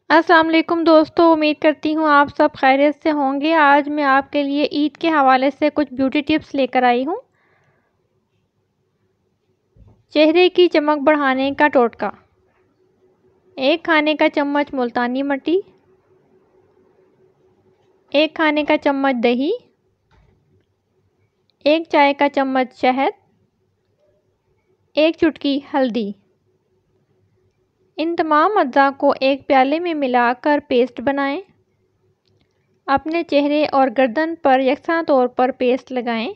अस्सलाम वालेकुम दोस्तों, उम्मीद करती हूँ आप सब खैरियत से होंगे। आज मैं आपके लिए ईद के हवाले से कुछ ब्यूटी टिप्स लेकर आई हूँ। चेहरे की चमक बढ़ाने का टोटका। 1 खाने का चम्मच मुल्तानी मिट्टी, 1 खाने का चम्मच दही, 1 चाय का चम्मच शहद, 1 चुटकी हल्दी। इन तमाम अज्जा को एक प्याले में मिलाकर पेस्ट बनाएं। अपने चेहरे और गर्दन पर यकसा तौर पर पेस्ट लगाएं।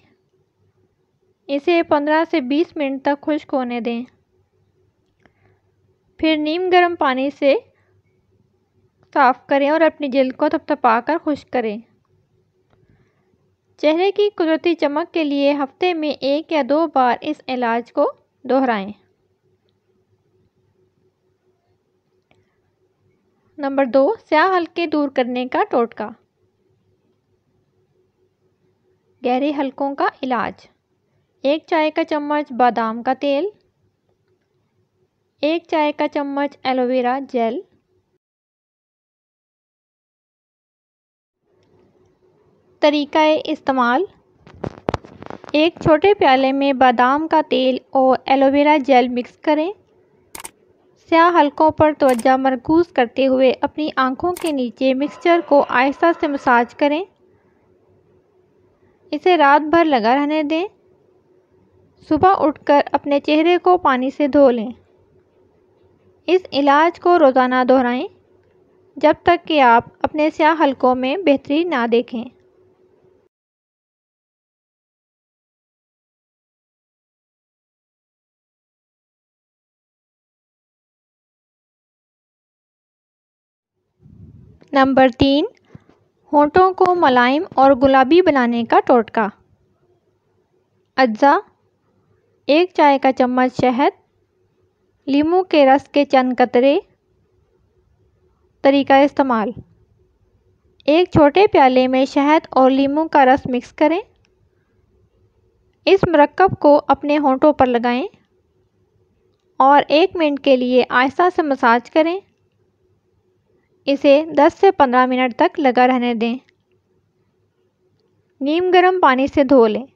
इसे 15 से 20 मिनट तक खुश्क होने दें। फिर नीम गर्म पानी से साफ़ करें और अपनी जिल्द को थपथपाकर खुश्क करें। चेहरे की कुदरती चमक के लिए हफ्ते में 1 या 2 बार इस इलाज को दोहराएं। नंबर 2, स्याह हल्के दूर करने का टोटका। गहरे हलकों का इलाज। 1 चाय का चम्मच बादाम का तेल, 1 चाय का चम्मच एलोवेरा जेल, तरीका इस्तेमाल। एक छोटे प्याले में बादाम का तेल और एलोवेरा जेल मिक्स करें। स्याह हलकों पर तवज्जो मरकूज़ करते हुए अपनी आंखों के नीचे मिक्सचर को आहिस्ता से मसाज करें। इसे रात भर लगा रहने दें। सुबह उठकर अपने चेहरे को पानी से धो लें। इस इलाज को रोज़ाना दोहराएं जब तक कि आप अपने स्याह हलकों में बेहतरी ना देखें। नंबर 3, होंठों को मुलायम और गुलाबी बनाने का टोटका। अज्जा: 1 चाय का चम्मच शहद, लीमू के रस के चंद कतरे। तरीका इस्तेमाल। एक छोटे प्याले में शहद और लीमू का रस मिक्स करें। इस मरकब को अपने होंठों पर लगाएं और 1 मिनट के लिए आहिस्ता से मसाज करें। इसे 10 से 15 मिनट तक लगा रहने दें। नीम गर्म पानी से धो लें।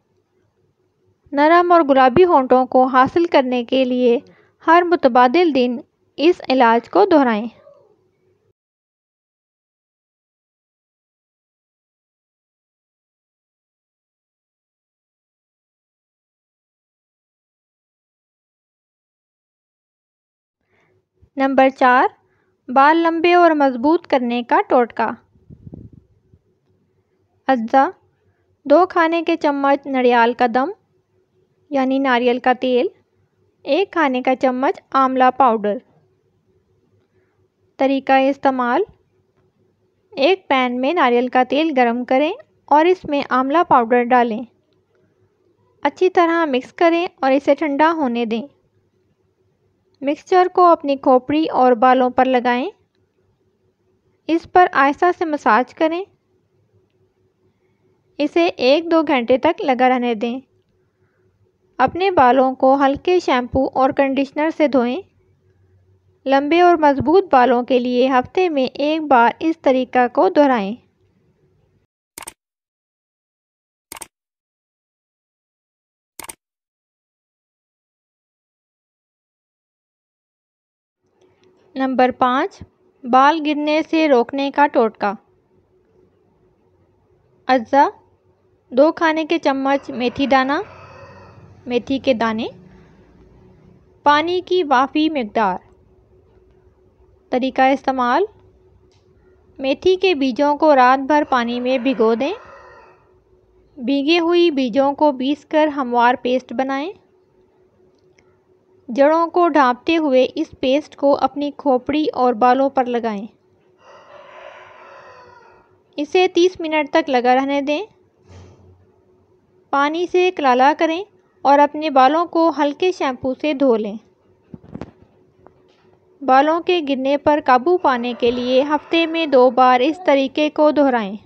नरम और गुलाबी होंठों को हासिल करने के लिए हर मुतबादिल दिन इस इलाज को दोहराएं। नंबर 4, बाल लंबे और मजबूत करने का टोटका। अज्जा: 2 खाने के चम्मच नारियल का दम यानी नारियल का तेल, 1 खाने का चम्मच आंवला पाउडर। तरीका इस्तेमाल। एक पैन में नारियल का तेल गरम करें और इसमें आंवला पाउडर डालें। अच्छी तरह मिक्स करें और इसे ठंडा होने दें। मिक्सचर को अपनी खोपड़ी और बालों पर लगाएं। इस पर आहिस्ता से मसाज करें। इसे 1-2 घंटे तक लगा रहने दें। अपने बालों को हल्के शैम्पू और कंडीशनर से धोएं। लंबे और मजबूत बालों के लिए हफ्ते में 1 बार इस तरीका को दोहराएं। नंबर 5, बाल गिरने से रोकने का टोटका। अज्जा: 2 खाने के चम्मच मेथी दाना, मेथी के दाने, पानी की वाफ़ी मिकदार। तरीका इस्तेमाल। मेथी के बीजों को रात भर पानी में भिगो दें। भीगे हुई बीजों को पीसकर हमवार पेस्ट बनाएं। जड़ों को ढांपते हुए इस पेस्ट को अपनी खोपड़ी और बालों पर लगाएं। इसे 30 मिनट तक लगा रहने दें। पानी से कुलाला करें और अपने बालों को हल्के शैम्पू से धो लें। बालों के गिरने पर काबू पाने के लिए हफ्ते में 2 बार इस तरीके को दोहराएं।